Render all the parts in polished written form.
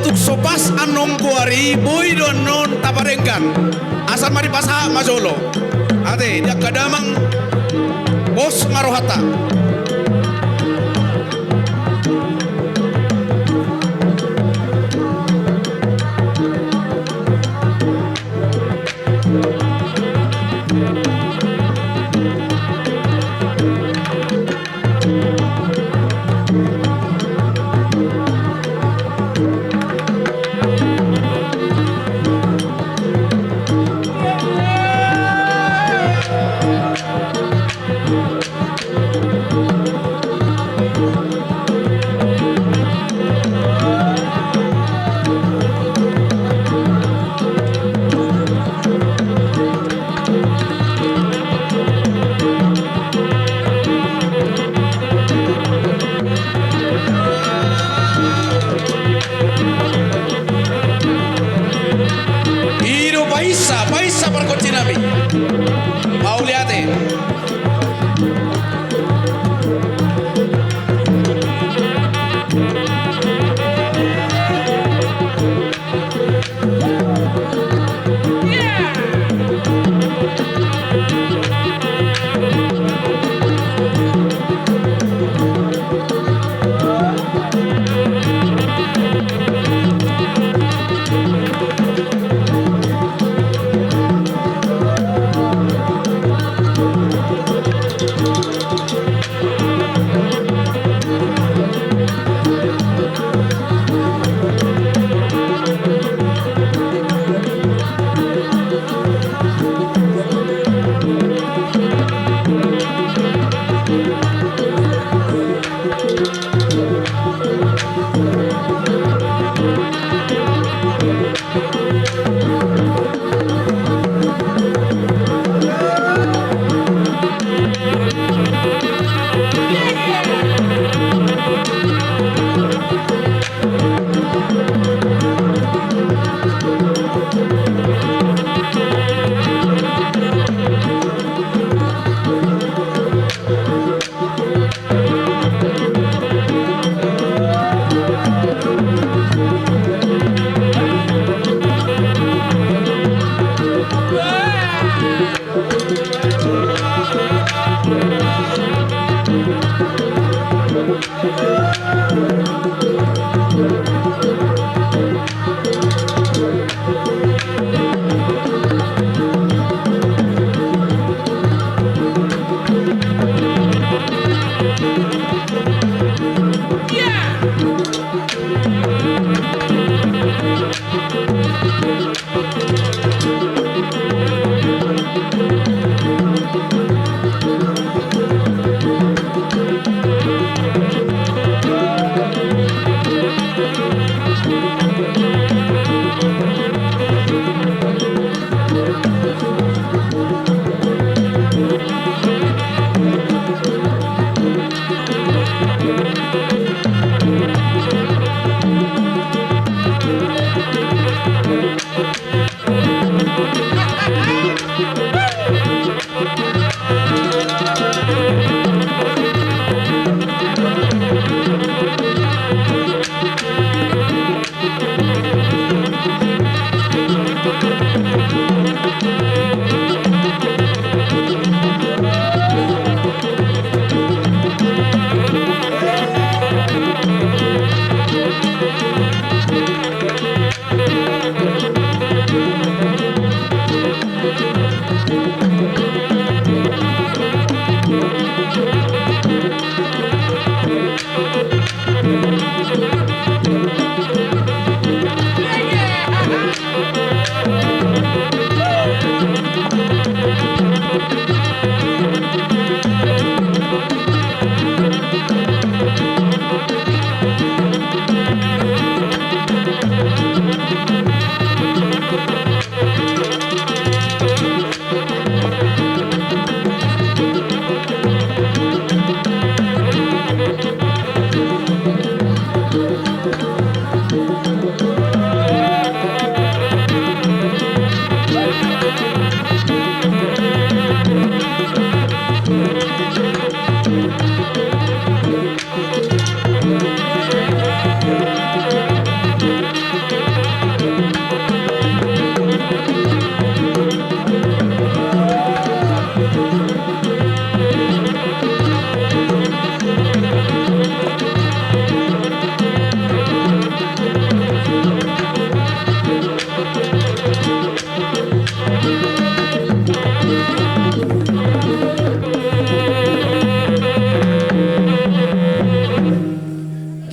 untuk sopas anong kuari boy don non taparengkan asal mari pasha majolo ade dia kadamang bos marohata paisa perkocinami mau lihat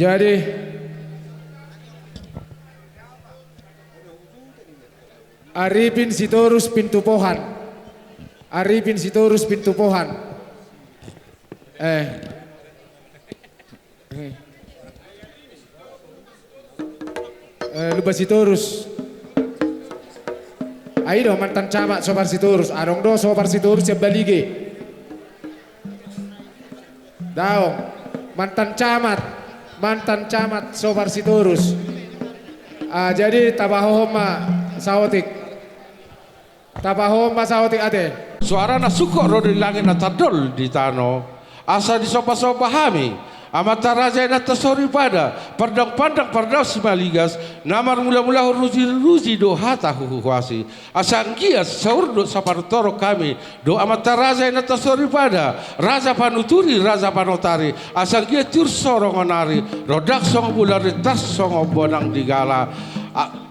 Jadi Arifin Sitorus pintu pohan. Arifin Sitorus pintu pohan. Lupa Sitorus. Ayo mantan camat Sobar Sitorus. Adong do Sobar Sitorus yang balige. Daong mantan camat Sobar Sitorus. Jadi tabahoma saotik. Tabahoma saotik ade. Suara na suko ro di langit na tadol di tano. Asa di sopa-sopa hami. Amata raja na tasori pada. Pardang pandang pardang simaligas. Namar mula-mula ruzi do hata huhuasi. Asa angkias saur do sapartoro kami. Do amata raja na tasori pada. Raja panuturi, raja panotari. Asa angkias tir sorong onari. Rodak song bulari tas song bonang digala.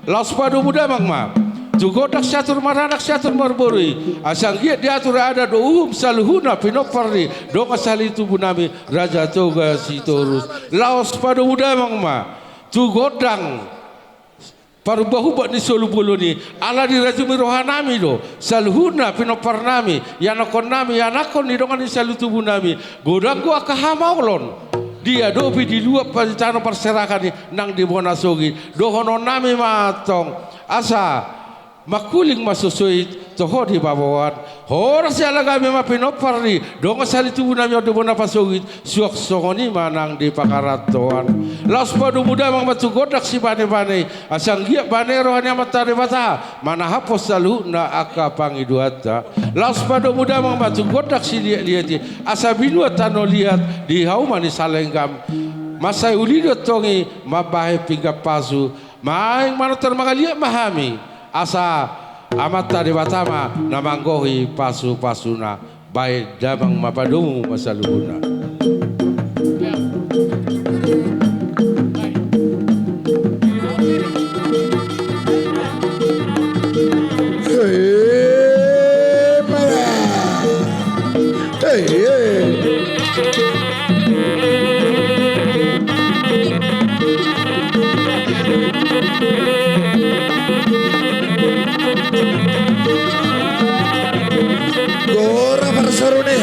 Laos padu muda mangma. Jugodak syatur maranak syatur marbori asang giat diatur ada do saluhuna pinoparni do kasali tubuh nami raja toga Sitorus laos pada muda mangma jugodang paru bahu bak ni solu boloni ala di rajumi rohanami do saluhuna pinoparnami yanakon nami yanakon ni dongan ni salu tubuh nami godang gua kahamaulon dia dopi di luar pancano perserakan ni nang di Bonasogi dohono nami matong asa makuling masusuit toho di bawaan horas ya laga mema pinoparni donga sali tubuh nami ode bona pasogit suak songoni manang di pakaratoan laos padu muda mang batu godak si bane asang giak bane rohani amat tari bata mana hapus salu na aka pangiduata laos padu muda mang batu godak si liati asa binua tano lihat di haumani salenggam masai ulido tongi mabahe pinggap pasu maing manotar magaliak mahami asa amata di batama namanggohi pasu-pasuna baik damang mapadumu masaluhuna. Gora Parsarune.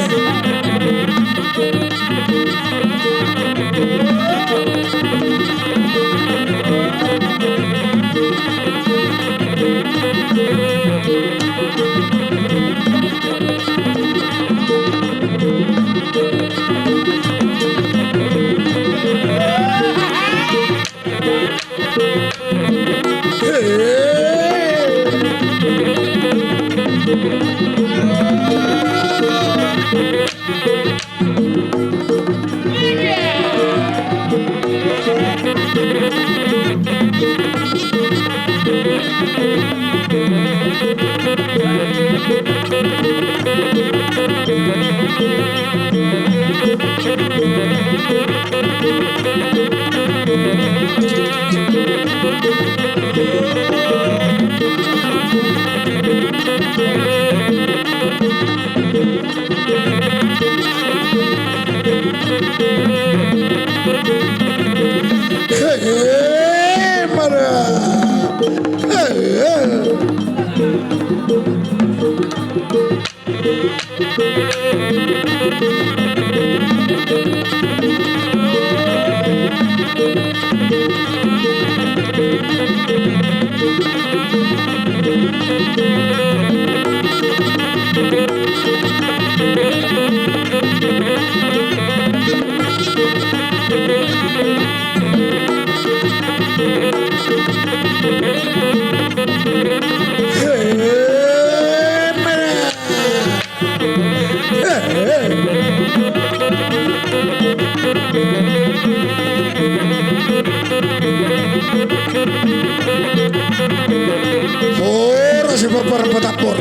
Ora si perpetapur.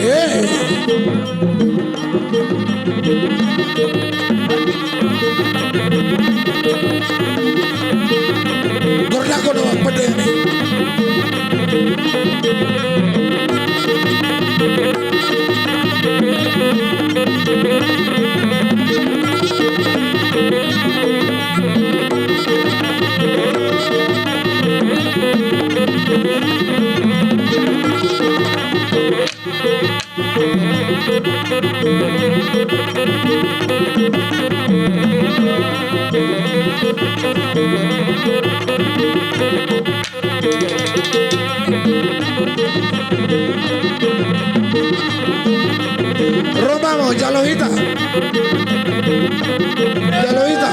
Hey. Romamos, ya lo hita. Ya lo hita.